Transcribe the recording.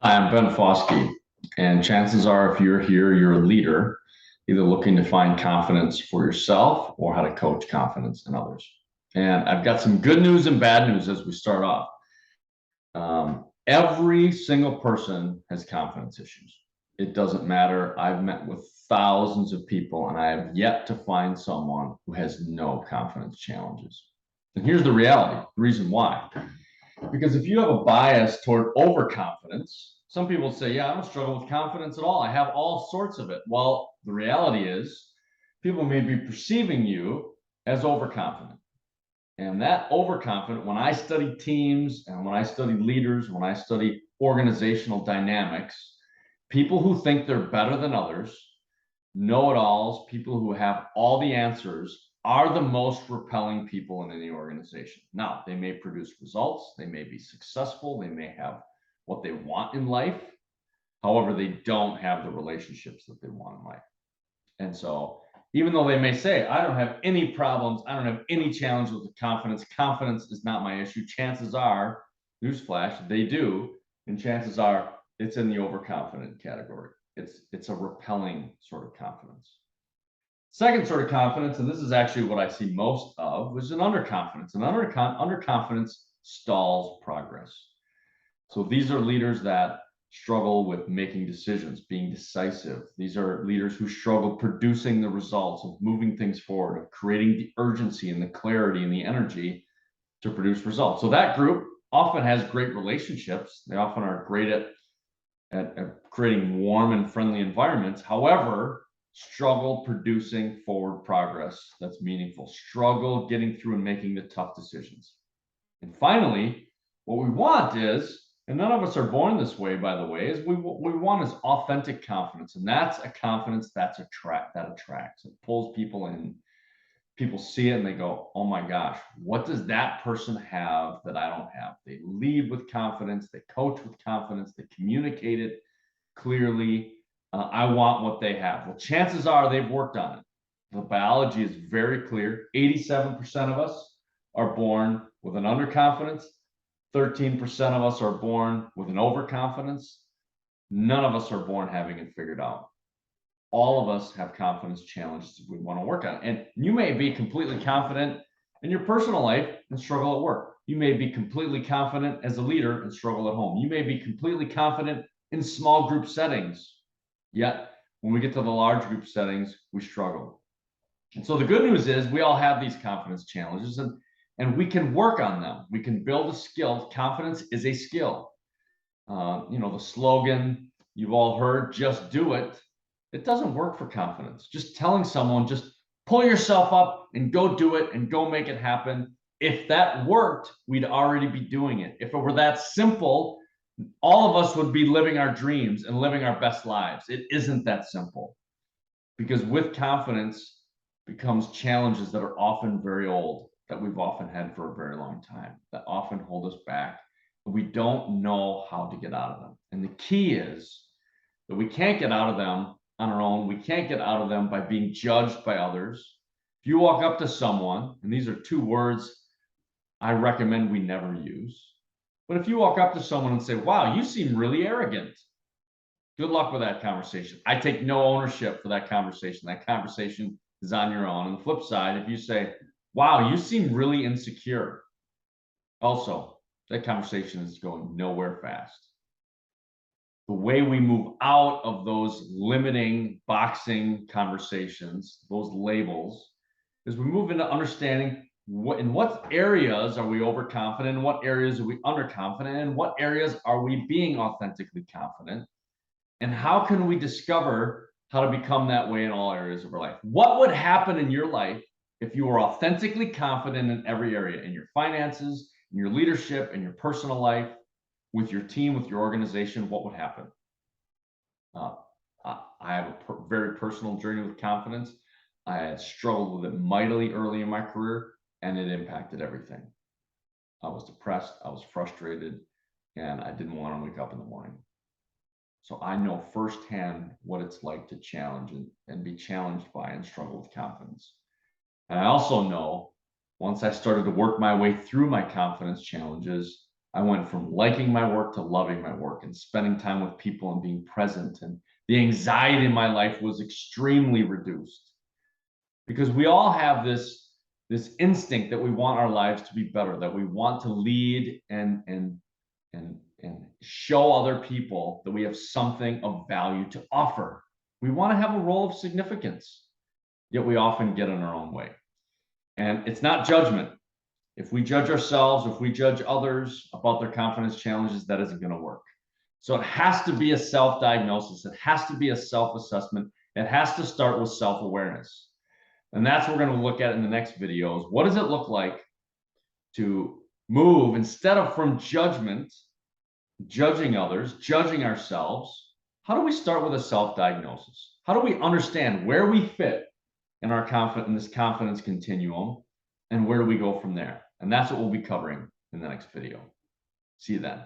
Hi, I'm Ben Fauske, and chances are if you're here, you're a leader, either looking to find confidence for yourself or how to coach confidence in others. And I've got some good news and bad news as we start off. Every single person has confidence issues. It doesn't matter. I've met with thousands of people, and I have yet to find someone who has no confidence challenges. And here's the reality, the reason why. Because if you have a bias toward overconfidence, some people say, yeah, I don't struggle with confidence at all. I have all sorts of it. Well, the reality is people may be perceiving you as overconfident. And that overconfident, when I study teams and when I study leaders, when I study organizational dynamics, people who think they're better than others, know-it-alls, people who have all the answers are the most repelling people in any organization. Now, they may produce results, they may be successful, they may have what they want in life. However, they don't have the relationships that they want in life. And so, even though they may say, I don't have any problems, I don't have any challenge with confidence, confidence is not my issue. Chances are, newsflash, they do. And chances are it's in the overconfident category. It's a repelling sort of confidence. Second sort of confidence, and this is actually what I see most of, was an underconfidence. And underconfidence stalls progress. So these are leaders that struggle with making decisions, being decisive. These are leaders who struggle producing the results, of moving things forward, of creating the urgency and the clarity and the energy to produce results. So that group often has great relationships. They often are great at creating warm and friendly environments. However, struggle producing forward progress that's meaningful, struggle getting through and making the tough decisions. And finally, what we want is, and none of us are born this way, by the way, is what we want is authentic confidence. And that's a confidence that attracts. It pulls people in. People see it and they go, oh my gosh, what does that person have that I don't have? They lead with confidence, they coach with confidence, they communicate it clearly. I want what they have. Well, chances are they've worked on it. The biology is very clear. 87% of us are born with an underconfidence. 13% of us are born with an overconfidence. None of us are born having it figured out. All of us have confidence challenges we want to work on. And you may be completely confident in your personal life and struggle at work. You may be completely confident as a leader and struggle at home. You may be completely confident in small group settings. Yet, when we get to the large group settings, we struggle. And so the good news is we all have these confidence challenges, and we can work on them. We can build a skill. Confidence is a skill. The slogan you've all heard, just do it. It doesn't work for confidence. Just telling someone, just pull yourself up and go do it and go make it happen. If that worked, we'd already be doing it. If it were that simple, all of us would be living our dreams and living our best lives. It isn't that simple, because with confidence becomes challenges that are often very old, that we've often had for a very long time, that often hold us back. We don't know how to get out of them. And the key is that we can't get out of them on our own. We can't get out of them by being judged by others. If you walk up to someone, and these are two words I recommend we never use, but if you walk up to someone and say, wow, you seem really arrogant, good luck with that conversation. I take no ownership for that conversation. That conversation is on your own. On the flip side, if you say, wow, you seem really insecure, also, that conversation is going nowhere fast. The way we move out of those limiting boxing conversations, those labels, is we move into understanding in what areas are we overconfident, in what areas are we underconfident, and what areas are we being authentically confident, and how can we discover how to become that way in all areas of our life. What would happen in your life if you were authentically confident in every area, in your finances, in your leadership, in your personal life, with your team, with your organization? What would happen? I have a very personal journey with confidence. I had struggled with it mightily early in my career, and it impacted everything. I was depressed, I was frustrated, and I didn't want to wake up in the morning. So I know firsthand what it's like to challenge and be challenged by and struggle with confidence. And I also know, once I started to work my way through my confidence challenges, I went from liking my work to loving my work and spending time with people and being present. And the anxiety in my life was extremely reduced, because we all have this instinct that we want our lives to be better, that we want to lead and show other people that we have something of value to offer. We want to have a role of significance, yet we often get in our own way. And it's not judgment. If we judge ourselves, if we judge others about their confidence challenges, that isn't going to work. So it has to be a self-diagnosis. It has to be a self-assessment. It has to start with self-awareness. And that's what we're going to look at in the next videos. What does it look like to move, instead of from judgment, judging others, judging ourselves? How do we start with a self-diagnosis? How do we understand where we fit in this confidence continuum, and where do we go from there? And that's what we'll be covering in the next video. See you then.